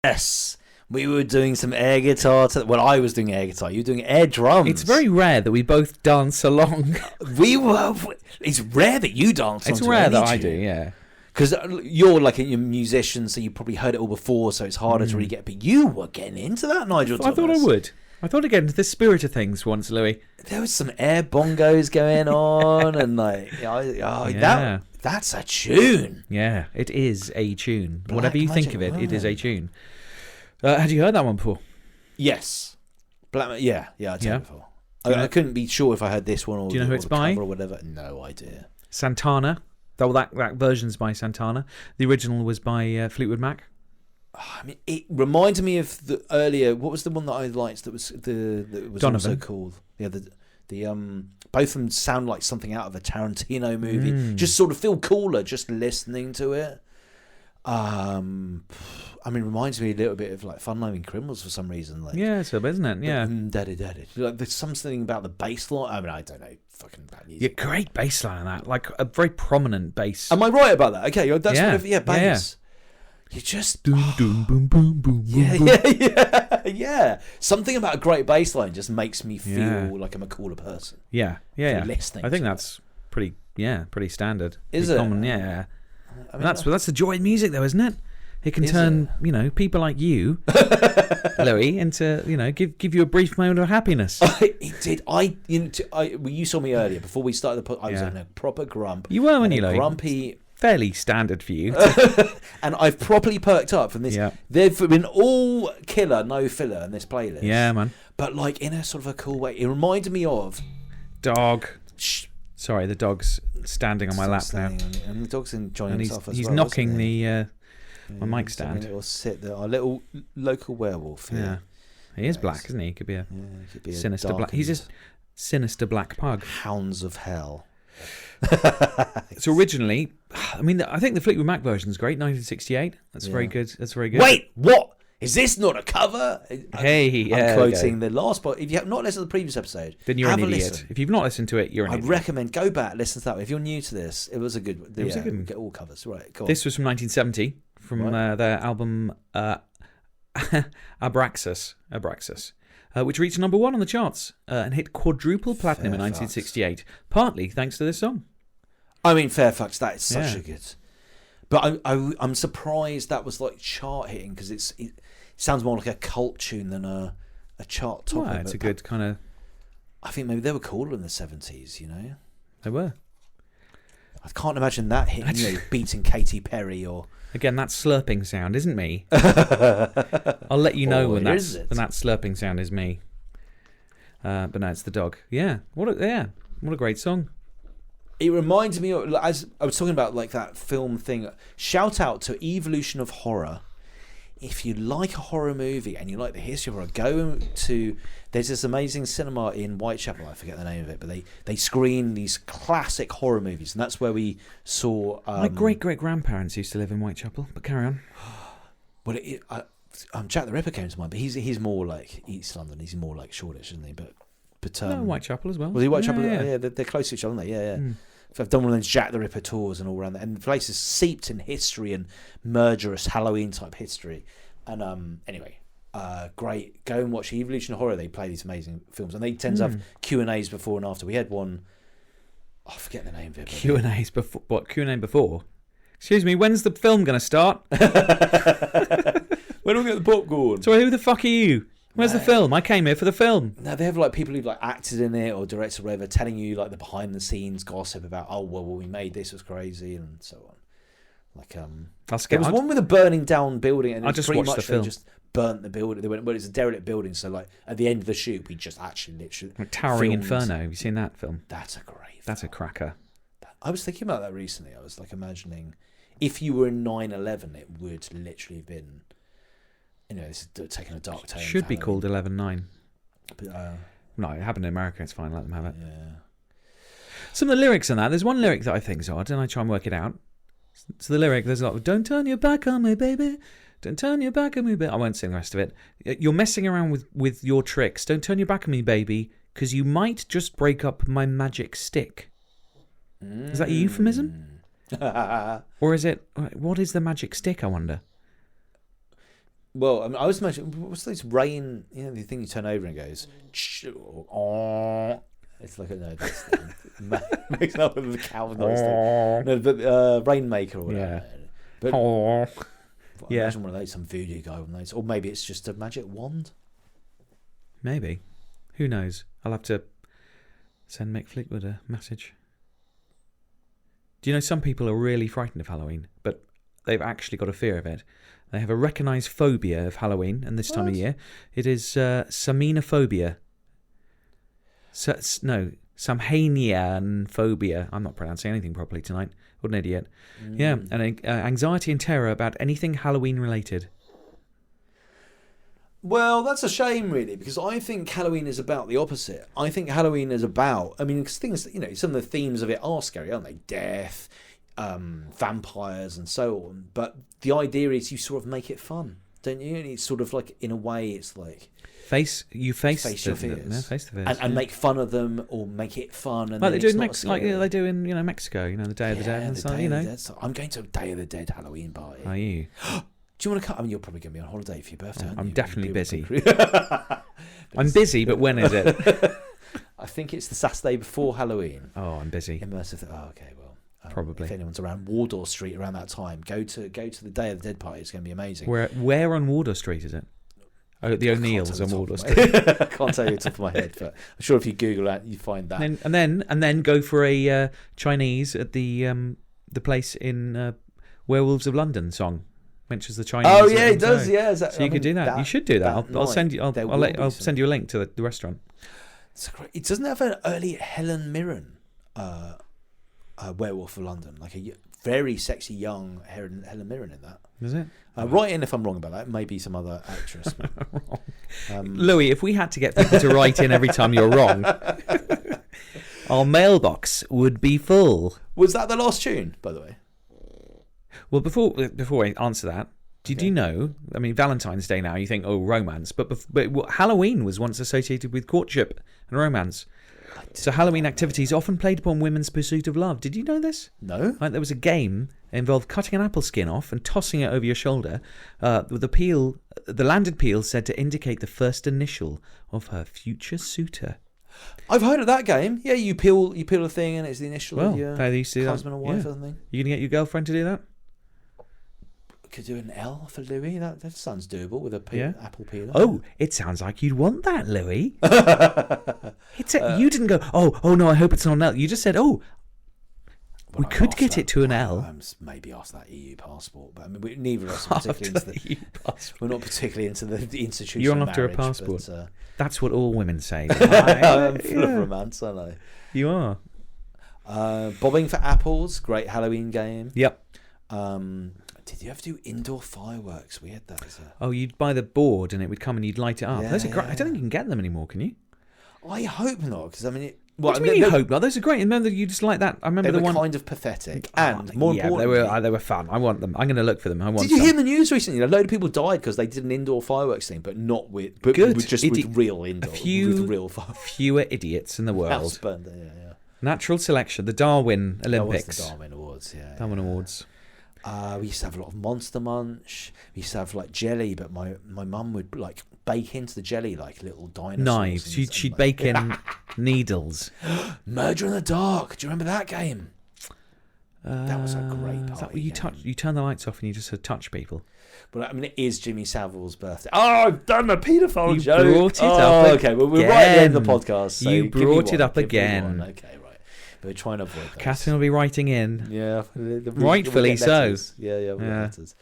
Yes. We were doing some air guitar. I was doing air guitar. You were doing air drums. It's very rare that we both dance along. It's rare that you dance. It's rare that I do, yeah. Because you're like a musician, so you probably heard it all before, so it's harder to really get. But you were getting into that, Nigel. I thought I would. I thought I'd get into the spirit of things once, Louis. There was some air bongos going on, and that's a tune. Yeah, it is a tune. Whatever you think of it, it is a tune. Had you heard that one before? Yes. Yeah, I'd heard it before. I couldn't be sure if I heard this one or. Do you know who it's by? Or whatever. No idea. Santana. That version's by Santana. The original was by Fleetwood Mac. I mean, it reminded me of the earlier. What was the one that I liked? That was Donovan. Also called. Yeah, both of them sound like something out of a Tarantino movie. Just sort of feel cooler just listening to it. I mean, it reminds me a little bit of like Fun Loving Criminals for some reason. Like, yeah, so isn't it? Yeah. Daddy. Like, there's something about the bass line. I mean, I don't know fucking about music. Yeah, great bass line on that. Like a very prominent bass. Am I right about that? Okay, that's bass. Yeah. You just boom, boom, boom, boom, boom. Yeah. Something about a great bass line just makes me feel like I'm a cooler person. Yeah. Listening. I think that's pretty standard. Is pretty it? Common, yeah. I mean, that's the joy of music, though, isn't it? It can turn people like you, Louis, into give you a brief moment of happiness. It did. You saw me earlier before we started the podcast. I was in a proper grump. You were, weren't you, Louis? Grumpy. Fairly standard for you. And I've properly perked up from this. Yeah. They've been all killer, no filler in this playlist. Yeah, man. But like in a sort of a cool way. It reminded me of dog. Sorry, the dog's standing on my lap now. And the dog's enjoying himself as well. He's knocking my mic stand. Our little local werewolf. Yeah. He is black, isn't he? He could be a sinister black. He's a sinister black pug. Hounds of Hell. So originally, I mean, I think the Fleetwood Mac version is great. 1968. That's very good. Wait, what? Is this not a cover? Hey, I'm quoting the last part. If you have not listened to the previous episode, then you're an idiot. If you've not listened to it, you're an idiot. I recommend go back, listen to that one. If you're new to this, it was a good. It was a good one. Get all covers right. Cool. This was from 1970 from their album Abraxas, which reached number 1 on the charts and hit quadruple platinum in 1968. Partly thanks to this song. I mean, fair fucks. That is such a good. But I'm surprised that was like chart hitting because it sounds more like a cult tune than a chart topper. Well, it's a good kind of. I think maybe they were cooler in the 70s. They were. I can't imagine that hitting beating Katy Perry or. Again, that slurping sound isn't me. I'll let you know when that slurping sound is me. But no, it's the dog. Yeah, what a great song. It reminds me of, as I was talking about, like that film thing. Shout out to Evolution of Horror. If you like a horror movie and you like the history of horror, go to. There's this amazing cinema in Whitechapel. I forget the name of it, but they screen these classic horror movies, and that's where we saw. My great grandparents used to live in Whitechapel. But carry on. Well, Jack the Ripper came to mind, but he's more like East London. He's more like Shoreditch, isn't he? But Whitechapel as well. Was he Whitechapel? Yeah, they're close to each other, aren't they? Yeah. I've done one of those Jack the Ripper tours and all around there, and the place is seeped in history and murderous Halloween type history. And anyway, great. Go and watch Evolution of Horror. They play these amazing films, and they tend to have Q&As before and after. We had one. I forget the name of it. Q&As before? What Q&A before? Excuse me. When's the film going to start? When do we get the popcorn? Sorry, who the fuck are you? Where's the film? I came here for the film. No, they have like people who've like acted in it or directed or whatever, telling you like the behind the scenes gossip about we made this, was crazy and so on. Like there was one with a burning down building, and I just watched the film. They just burnt the building. They went, well, it's a derelict building, so like at the end of the shoot, we just actually literally like Towering filmed. Inferno. Have you seen that film? That's a great. That's a cracker. I was thinking about that recently. I was like imagining if you were in 9/11, it would literally have been. It's taking a dark turn. Should be called 11/9. But, no, it happened in America. It's fine. Let them have it. Yeah. Some of the lyrics on that. There's one lyric that I think is odd, and I try and work it out. So the lyric, there's a lot of "Don't turn your back on me, baby. Don't turn your back on me, baby." I won't sing the rest of it. You're messing around with your tricks. Don't turn your back on me, baby, because you might just break up my magic stick. Is that a euphemism? Or is it? What is the magic stick? I wonder. Well, I mean, I was imagining, what's those rain, the thing you turn over and it goes, it's like, no, that's mixing up with the cow noise thing. No, but Rainmaker or whatever. Yeah. But imagine one of those, some voodoo guy with those. Or maybe it's just a magic wand. Maybe. Who knows? I'll have to send Mick Fleetwood a message. Do you know some people are really frightened of Halloween, but they've actually got a fear of it? They have a recognised phobia of Halloween and this time of year. It is samenophobia. Samhainian phobia. I'm not pronouncing anything properly tonight. What an idiot. Yeah, and anxiety and terror about anything Halloween related. Well, that's a shame, really, because I think Halloween is about the opposite. I think Halloween is about, because things, some of the themes of it are scary, aren't they? Death, vampires, and so on. But the idea is you sort of make it fun, don't you? And it's sort of like, in a way, it's like face your fears, face the fears, and make fun of them or make it fun. And like they do in Mexico, they do in Mexico. The Day of the Dead and stuff. I'm going to a Day of the Dead Halloween party. Are you? Do you want to come? You're probably going to be on holiday for your birthday. I'm definitely busy. I'm busy, but when is it? I think it's the Saturday before Halloween. Oh, I'm busy. Immersive. Oh, okay. Well, probably. If anyone's around Wardour Street around that time, go to the Day of the Dead party. It's going to be amazing. Where on Wardour Street is it? Oh, the O'Neills on Wardour Street. I can't tell you off the top of my head, but I'm sure if you Google that, you find that. And then go for a Chinese at the place in Werewolves of London song. Mentions the Chinese. Oh yeah, it does. Yeah, so you could do that. You should do that. I'll send you. I'll send you a link to the restaurant. It doesn't have an early Helen Mirren, Werewolf of London, like a very sexy young Helen Mirren in that. Is it? Write in if I'm wrong about that. Maybe some other actress. Louis, if we had to get people to write in every time you're wrong, our mailbox would be full. Was that the last tune, by the way? Well, before I answer that, did you know? I mean, Valentine's Day now, you think, oh, romance, but Halloween was once associated with courtship and romance. So Halloween activities often played upon women's pursuit of love. Did you know this? No. Like there was a game that involved cutting an apple skin off and tossing it over your shoulder, with the landed peel said to indicate the first initial of her future suitor. I've heard of that game. Yeah, you peel a thing and it's the initial of your husband or wife or something. You gonna get your girlfriend to do that? Could do an L for Louis. That sounds doable with a apple peeler. Oh, it sounds like you'd want that, Louis. You didn't go, oh no, I hope it's not an L. You just said, we could get it to an L. Maybe ask that EU passport, but I mean, neither of us are particularly into EU passport. We're not particularly into the institution. You're not after a passport. But, that's what all women say. I'm full of romance, aren't I? You are. Bobbing for apples, great Halloween game. Yep. Did you ever do indoor fireworks? We had that as a... Oh, you'd buy the board and it would come and you'd light it up. Yeah, Those are great. I don't think you can get them anymore, can you? I hope not, because I mean... What do you mean you hope not? Those are great. Remember you just like that? I remember they the one... were kind of pathetic. And more importantly... they were fun. I want them. I'm going to look for them. Did you hear in the news recently? A load of people died because they did an indoor fireworks thing, but not with... But just with real indoor... with real fireworks. Fewer idiots in the world. Yeah. Natural selection. The Darwin Olympics. The Darwin Awards, yeah. Darwin Awards. We used to have a lot of Monster Munch. We used to have like jelly, but my mum would like bake into the jelly like little dinosaurs. Knives. She'd bake in needles. Murder in the Dark. Do you remember that game? That was a great party. Is that where you turn the lights off and you just touch people? Well, I mean, it is Jimmy Savile's birthday. Oh, I've done the paedophile joke. You brought it up again. Okay, well, we're right at the end of the podcast. So you brought it up again. Okay, right. But we're trying to avoid those. Catherine will be writing in. Yeah. Rightfully so. Yeah, letters.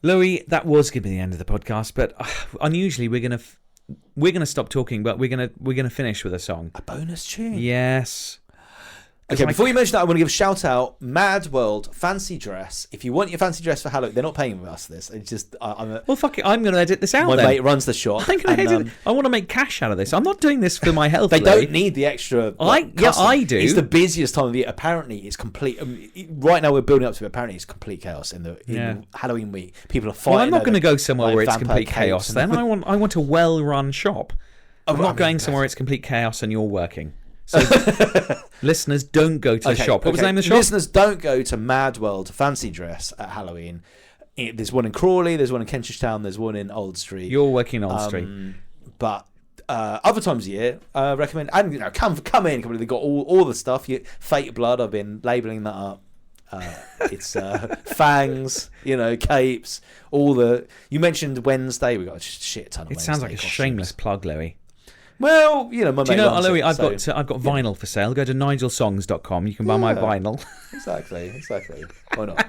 Louis, that was going to be the end of the podcast, but unusually we're gonna stop talking, but we're gonna finish with a song. A bonus tune. Yes. Okay, before you mention that, I want to give a shout out. Mad World Fancy Dress. If you want your fancy dress for Halloween, they're not paying us this. It's just well, fuck it. I'm going to edit this out. My then. mate runs the shop. I'm going to edit. I want to make cash out of this. I'm not doing this for my health. They don't need the extra. I do. It's the busiest time of the year. Apparently, it's complete. Right now, we're building up to it. Apparently, it's complete chaos in the Halloween week. People are fighting. Well, I'm not going to go somewhere where it's complete chaos. Then I want a well-run shop. I'm not going somewhere where it's complete chaos and you're working. So, listeners, don't go to the shop. What was the name of the shop? Listeners, don't go to Mad World Fancy Dress at Halloween. There's one in Crawley, there's one in Kentish Town, there's one in Old Street. You're working Old Street. But other times a year, recommend. And come in. They've got all the stuff. Fake Blood. I've been labelling that up. It's fangs, capes. All the you mentioned Wednesday. We got a shit ton of. It sounds like a shameless plug, Louis. Well, my mate. Do you know, Louis? I've got vinyl for sale. Go to nigelsongs.com. You can buy my vinyl. Exactly. Why not?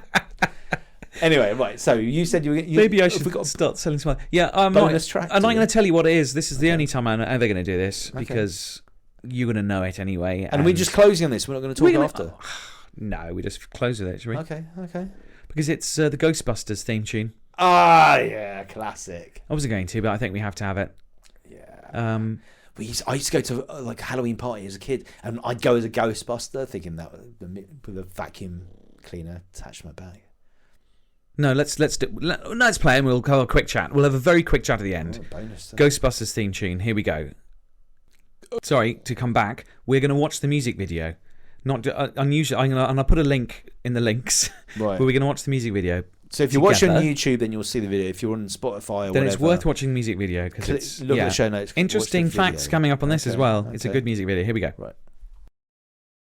Anyway, right. So you said you maybe I should start selling some. Yeah, bonus track. I'm not going to tell you what it is. This is the only time I'm ever going to do this because you're going to know it anyway. And we're just closing on this. We're not going to talk after. No, we just close with it, shall we? Okay. Because it's the Ghostbusters theme tune. Ah, yeah, classic. I wasn't going to, but I think we have to have it. Yeah. I used to go to like a Halloween party as a kid, and I'd go as a Ghostbuster, thinking that with a vacuum cleaner attached to my bag. No, let's play and we'll have a quick chat. We'll have a very quick chat at the end. Bonus. Ghostbusters theme tune. Here we go. Sorry to come back. We're going to watch the music video. Not unusual. I'll put a link in the links. Right. But we're going to watch the music video. So if you're watching on YouTube, then you'll see the video. If you're on Spotify or whatever, then it's worth watching the music video because it's look at the show notes. Interesting facts coming up on this as well. It's a good music video. Here we go. Right.